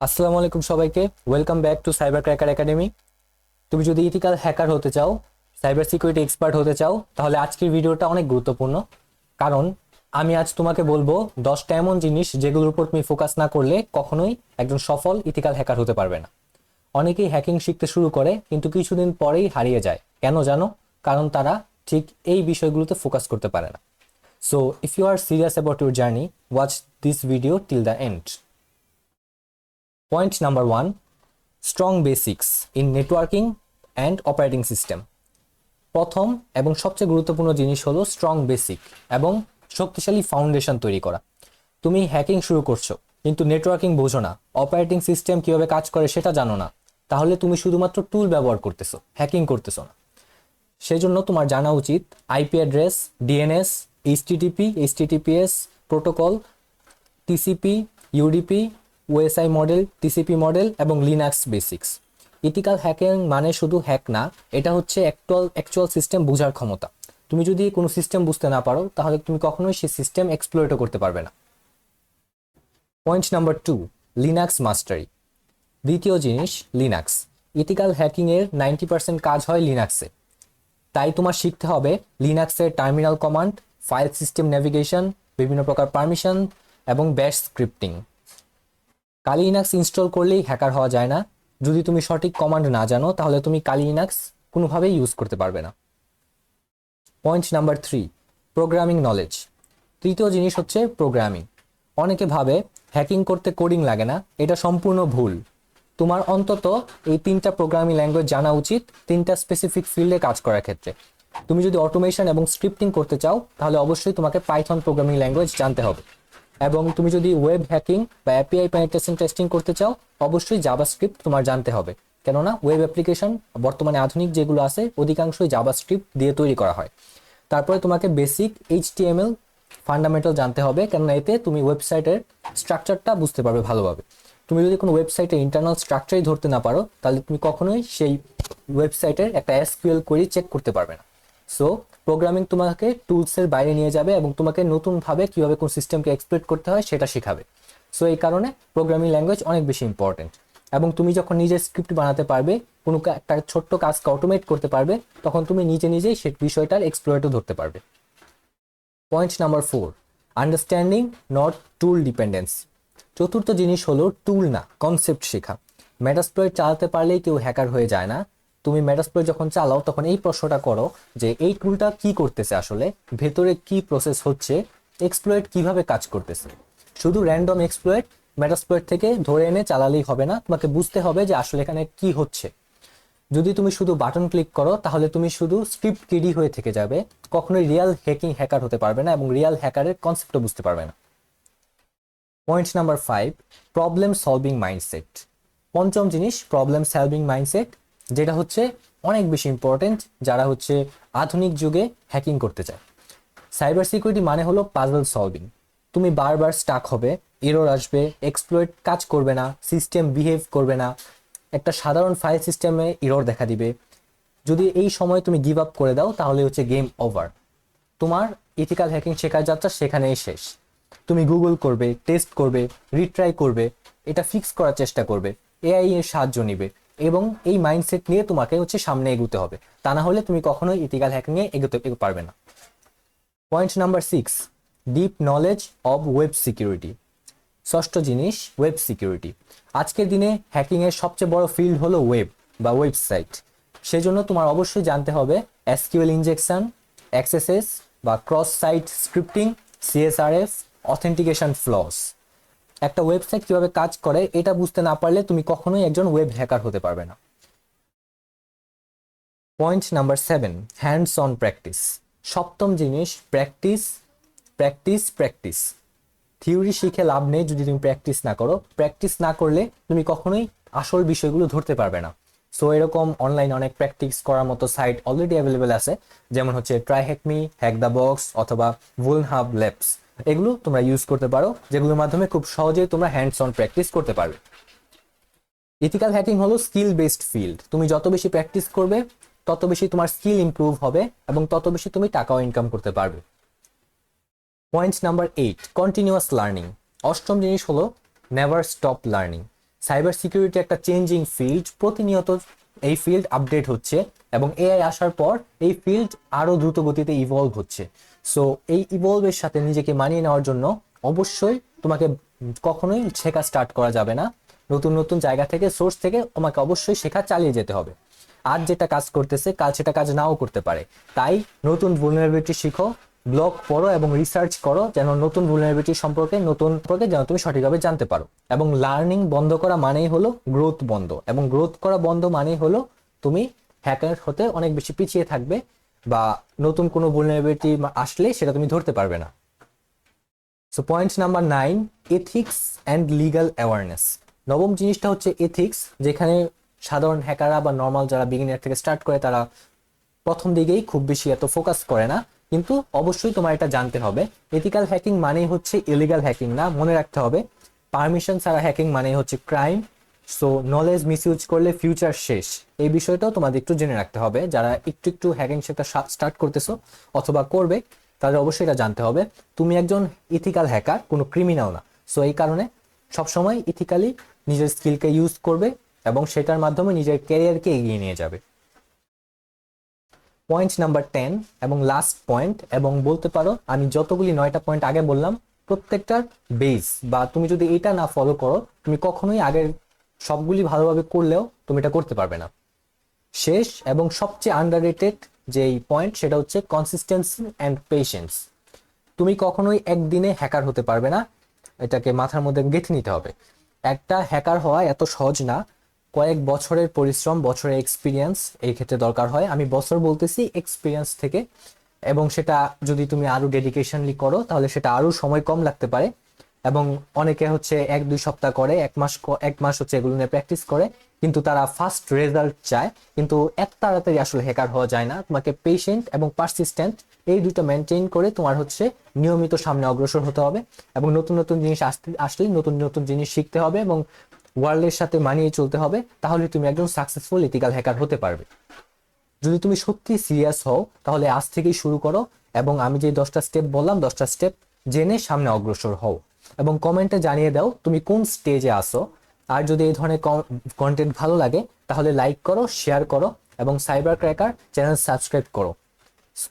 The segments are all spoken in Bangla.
আসসালামু আলাইকুম সবাইকে, welcome back to cyber cracker academy. তুমি যদি ইথিক্যাল হ্যাকার হতে চাও, সাইবার সিকিউরিটি এক্সপার্ট হতে চাও, তাহলে আজকের ভিডিওটা অনেক গুরুত্বপূর্ণ। কারণ আমি আজ তোমাকে বলবো 10টা এমন জিনিস যেগুলোর উপর তুমি ফোকাস না করলে কখনোই একজন সফল ইথিক্যাল হ্যাকার হতে পারবে না। অনেকেই হ্যাকিং শিখতে শুরু করে কিন্তু কিছুদিন পরেই হারিয়ে যায়। কেন জানো? কারণ তারা ঠিক এই বিষয়গুলোতে ফোকাস করতে পারে না। So if you are serious about your journey, watch this video till the end. Point number 1, strong basics in networking and operating system. প্রথম এবং সবচেয়ে গুরুত্বপূর্ণ জিনিস হলো স্ট্রং বেসিক এবং শক্তিশালী ফাউন্ডেশন তৈরি করা। তুমি হ্যাকিং শুরু করছো কিন্তু নেটওয়ার্কিং বোঝো না, অপারেটিং সিস্টেম কিভাবে কাজ করে সেটা জানো না, তাহলে তুমি শুধুমাত্র টুল ব্যবহার করতেছো, হ্যাকিং করতেছো না। সেজন্য তোমার জানা উচিত IP address, DNS, HTTPS protocol, TCP, UDP, OSI model, TCP model এবং লিনাক্স বেসিক্স। ইথিক্যাল হ্যাকিং মানে শুধু হ্যাক না, এটা হচ্ছে অ্যাকচুয়াল সিস্টেম বোঝার ক্ষমতা। তুমি যদি কোনো সিস্টেম বুঝতে না পারো তাহলে তুমি কখনোই সেই সিস্টেম এক্সপ্লয়েটও করতে পারবে না। পয়েন্ট নাম্বার 2, লিনাক্স মাস্টারি। দ্বিতীয় জিনিস লিনাক্স। ইথিক্যাল হ্যাকিংয়ের 90% কাজ হয় লিনাক্সে, তাই তোমার শিখতে হবে লিনাক্সের terminal command, file system navigation, বিভিন্ন প্রকার পারমিশন এবং bash scripting. Kali Linux install করলেই হ্যাকার হওয়া যায় না। যদি তুমি সঠিক কমান্ড না জানো তাহলে তুমি কালি লিনাক্স কোনোভাবেই ইউজ করতে পারবে না। Point number 3, programming knowledge. তৃতীয় জিনিস হচ্ছে প্রোগ্রামিং। অনেকে ভাবে হ্যাকিং করতে কোডিং লাগে না, এটা সম্পূর্ণ ভুল। তোমার অন্তত এই 3টা প্রোগ্রামিং ল্যাঙ্গুয়েজ জানা উচিত 3টা স্পেসিফিক ফিল্ডে কাজ করার ক্ষেত্রে। তুমি যদি অটোমেশন এবং স্ক্রিপ্টিং করতে চাও তাহলে অবশ্যই তোমাকে পাইথন প্রোগ্রামিং ল্যাঙ্গুয়েজ জানতে হবে, এবং তুমি যদি ওয়েব হ্যাকিং বা এপিআই পেনিট্রেশন টেস্টিং করতে চাও অবশ্যই জাভাস্ক্রিপ্ট তোমার জানতে হবে। কেননা ওয়েব অ্যাপ্লিকেশন বর্তমানে আধুনিক যেগুলো আছে অধিকাংশই জাভাস্ক্রিপ্ট দিয়ে তৈরি করা হয়। তারপরে তোমাকে বেসিক এইচটিএমএল ফান্ডামেন্টাল জানতে হবে, কেননা এতে তুমি ওয়েবসাইটের স্ট্রাকচারটা বুঝতে পারবে ভালোভাবে। তুমি যদি কোনো ওয়েবসাইটের ইন্টারনাল স্ট্রাকচারই ধরতে না পারো তাহলে তুমি কখনোই সেই ওয়েবসাইটের একটা এসকিউএল কোয়েরি চেক করতে পারবে না। সো প্রোগ্রামিং তোমাকে টুলসের বাইরে নিয়ে যাবে এবং তোমাকে নতুনভাবে কীভাবে কোন সিস্টেমকে এক্সপ্লয়েট করতে হয় সেটা শেখাবে। সো এই কারণে প্রোগ্রামিং ল্যাঙ্গুয়েজ অনেক বেশি ইম্পর্টেন্ট। এবং তুমি যখন নিজে স্ক্রিপ্ট বানাতে পারবে, কোনো একটা ছোট্ট কাজকে অটোমেট করতে পারবে, তখন তুমি নিজেই সেই বিষয়টার এক্সপ্লয়েটও ধরতে পারবে। Point number 4, understanding not tool dependency. চতুর্থ জিনিস হলো টুল না, কনসেপ্ট শেখা। মেটাস্প্লয়েট চালাতে পারলেই কেউ হ্যাকার হয়ে যায় না। তুমি মেটাস্প্লয়েট যখন চালাও তখন এই প্রশ্নটা করো যে এই টুলটা কি করতেছে, আসলে ভেতরে কি প্রসেস হচ্ছে, এক্সপ্লয়েট কিভাবে কাজ করতেছে। শুধু র্যান্ডম এক্সপ্লয়েট মেটাস্প্লয়েট থেকে ধরে এনে চালালেই হবে না, তোমাকে বুঝতে হবে যে আসলে এখানে কি হচ্ছে। যদি তুমি শুধু বাটন ক্লিক করো তাহলে তুমি শুধু স্ক্রিপ্ট কিডি হয়ে থেকে যাবে, কখনোই রিয়েল হ্যাকার হতে পারবে না এবং রিয়েল হ্যাকারের কনসেপ্টও বুঝতে পারবে না। Point number 5, problem solving mindset. পঞ্চম জিনিস প্রবলেম সলভিং মাইন্ডসেট, যেটা হচ্ছে অনেক বেশি ইম্পর্টেন্ট যারা হচ্ছে আধুনিক যুগে হ্যাকিং করতে চায়। সাইবার সিকিউরিটি মানে হলো পাজল সলভিং। তুমি বারবার স্টাক হবে, এরর আসবে, এক্সপ্লয়েট কাজ করবে না, সিস্টেম বিহেভ করবে না, একটা সাধারণ ফাইল সিস্টেমে এরর দেখা দিবে। যদি এই সময় তুমি গিভ আপ করে দাও তাহলে হচ্ছে গেম ওভার। তোমার ইথিক্যাল হ্যাকিং শেখার যাত্রা সেখানেই শেষ। তুমি গুগল করবে, টেস্ট করবে, রিট্রাই করবে, এটা ফিক্স করার চেষ্টা করবে, এআই এর সাহায্য নিবে, এবং এই মাইন্ডসেট নিয়ে তোমাকে হচ্ছে সামনে এগোতে হবে। তা না হলে তুমি কখনোই ইথিক্যাল হ্যাকিং এ এগোতে পারবে না। Point number 6, deep knowledge of web security. ষষ্ঠ জিনিস ওয়েব সিকিউরিটি। আজকের দিনে হ্যাকিং এর সবচেয়ে বড় ফিল্ড হলো ওয়েব বা ওয়েবসাইট। সেজন্য তোমার অবশ্যই জানতে হবে এসকিউএল ইনজেকশন, এক্সএসএস বা cross site scripting, CSRF, authentication flaws. একটা ওয়েবসাইট কিভাবে কাজ করে এটা বুঝতে না পারলে তুমি কখনোই একজন ওয়েব হ্যাকার হতে পারবে না। Point number 7, hands on practice. সপ্তম জিনিস প্র্যাকটিস প্র্যাকটিস প্র্যাকটিস। থিওরি শিখে লাভ নেই যদি তুমি প্র্যাকটিস না করো। প্র্যাকটিস না করলে তুমি কখনোই আসল বিষয়গুলো ধরতে পারবে না। সো এরকম অনলাইনে অনেক প্র্যাকটিস করার মতো সাইট অলরেডি অ্যাভেলেবেল আছে, যেমন হচ্ছে ট্রাই হ্যাকমি, হ্যাক দ্য বক্স অথবা ভুলহাব ল্যাবস। এগুলো তোমরা ইউজ করতে পারো, যেগুলোর মাধ্যমে খুব সহজেই তোমরা হ্যান্ডস অন প্র্যাকটিস করতে পারবে। ইথিক্যাল হ্যাকিং হলো স্কিল বেসড ফিল্ড। তুমি যত বেশি প্র্যাকটিস করবে তত বেশি তোমার স্কিল ইমপ্রুভ হবে এবং তত বেশি তুমি টাকাও ইনকাম করতে পারবে। Point number 8, continuous learning. অষ্টম জিনিস হলো never stop learning. Cyber security একটা চেঞ্জিং ফিল্ড, প্রতিনিয়ত এই ফিল্ড আপডেট হচ্ছে এবং এআই আসার পর এই ফিল্ড আরো দ্রুত গতিতে ইভলভ হচ্ছে। সো এই ইভলভের সাথে নিজেকে মানিয়ে নেওয়ার জন্য অবশ্যই তোমাকে কখনোই শেখা স্টার্ট করা যাবে না। নতুন নতুন জায়গা থেকে, সোর্স থেকে তোমাকে অবশ্যই শেখা চালিয়ে যেতে হবে। আজ যেটা কাজ করতেছে কাল সেটা কাজ নাও করতে পারে, তাই নতুন vulnerability শিখো, ব্লগ পড়ো এবং রিসার্চ করো যেন নতুন vulnerability সম্পর্কে যেন তুমি সঠিকভাবে জানতে পারো। এবং লার্নিং বন্ধ করা মানেই হলো গ্রোথ বন্ধ, এবং গ্রোথ করা বন্ধ মানেই হলো তুমি হ্যাকার হতে অনেক বেশি পিছিয়ে থাকবে, বা নতুন কোনো vulnerability আসলে সেটা তুমি ধরতে পারবে না। So point number 9, ethics and legal awareness. নবম জিনিসটা হচ্ছে এথিক্স, যেখানে সাধারণ হ্যাকাররা বা নর্মাল যারা বিগিনার থেকে স্টার্ট করে তারা প্রথম দিকেই খুব বেশি এত ফোকাস করে না, কিন্তু অবশ্যই তোমার এটা জানতে হবে। এথিক্যাল হ্যাকিং মানেই হচ্ছে ইলিগাল হ্যাকিং না, মনে রাখতে হবে। পারমিশন ছাড়া হ্যাকিং মানেই হচ্ছে ক্রাইম। সো নলেজ মিসইউজ করলে ফিউচার শেষ, এই বিষয়টাও তোমাদের একটু জেনে রাখতে হবে। যারা একটু একটু হ্যাকিং শেখা স্টার্ট করতেছো অথবা করবে, তাদের অবশ্যই এটা জানতে হবে তুমি একজন ইথিক্যাল হ্যাকার, কোনো ক্রিমিনাল না। সো এই কারণে সবসময় ইথিক্যালি নিজের স্কিলকে ইউজ করবে এবং সেটার মাধ্যমে নিজের ক্যারিয়ারকে এগিয়ে নিয়ে যাবে। পয়েন্ট নাম্বার 10 এবং লাস্ট পয়েন্ট, এবং বলতে পারো আমি যতগুলি 9টা পয়েন্ট আগে বললাম প্রত্যেকটার বেস, বা তুমি যদি এটা না ফলো করো তুমি কখনোই আগের সবগুলি ভালোভাবে করলেও তুমি এটা করতে পারবে না। শেষ এবং সবচেয়ে আন্ডাররেটেড যেই পয়েন্ট সেটা হচ্ছে কনসিস্টেন্সি অ্যান্ড পেশেন্স। তুমি কখনোই একদিনে হ্যাকার হতে পারবে না, এটাকে মাথার মধ্যে গেঁথে নিতে হবে। একটা হ্যাকার হওয়া এত সহজ না, কয়েক বছরের পরিশ্রম, বছরের এক্সপিরিয়েন্স এই ক্ষেত্রে দরকার হয়। আমি বছর বলতেছি এক্সপিরিয়েন্স থেকে, এবং সেটা যদি তুমি আরো ডেডিকেশনলি করো তাহলে সেটা আরো সময় কম লাগতে পারে। এবং অনেকে হচ্ছে 1-2 সপ্তাহ করে, এক মাস হচ্ছে এগুলো নিয়ে প্র্যাকটিস করে, কিন্তু তারা ফাস্ট রেজাল্ট চায়। কিন্তু এত তাড়াতাড়ি আসলে হ্যাকার হওয়া যায় না। তোমাকে পেশেন্ট এবং পারসিস্টেন্ট এই দুটো মেনটেন করে তোমার হচ্ছে নিয়মিত সামনে অগ্রসর হতে হবে, এবং নতুন নতুন জিনিস আসলেই নতুন নতুন জিনিস শিখতে হবে এবং ওয়ার্ল্ডের সাথে মানিয়ে চলতে হবে। তাহলে তুমি একজন সাকসেসফুল ইথিক্যাল হ্যাকার হতে পারবে। যদি তুমি সত্যি সিরিয়াস হও তাহলে আজ থেকেই শুরু করো, এবং আমি যে 10টা স্টেপ বললাম 10টা স্টেপ জেনে সামনে অগ্রসর হও, এবং কমেন্টে জানিয়ে দাও তুমি কোন স্টেজে আসো। আর যদি এই ধরনের কন্টেন্ট ভালো লাগে তাহলে লাইক করো, শেয়ার করো, এবং সাইবার ক্র্যাকার চ্যানেল সাবস্ক্রাইব করো।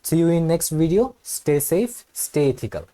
See you in next video. Stay safe, stay ethical.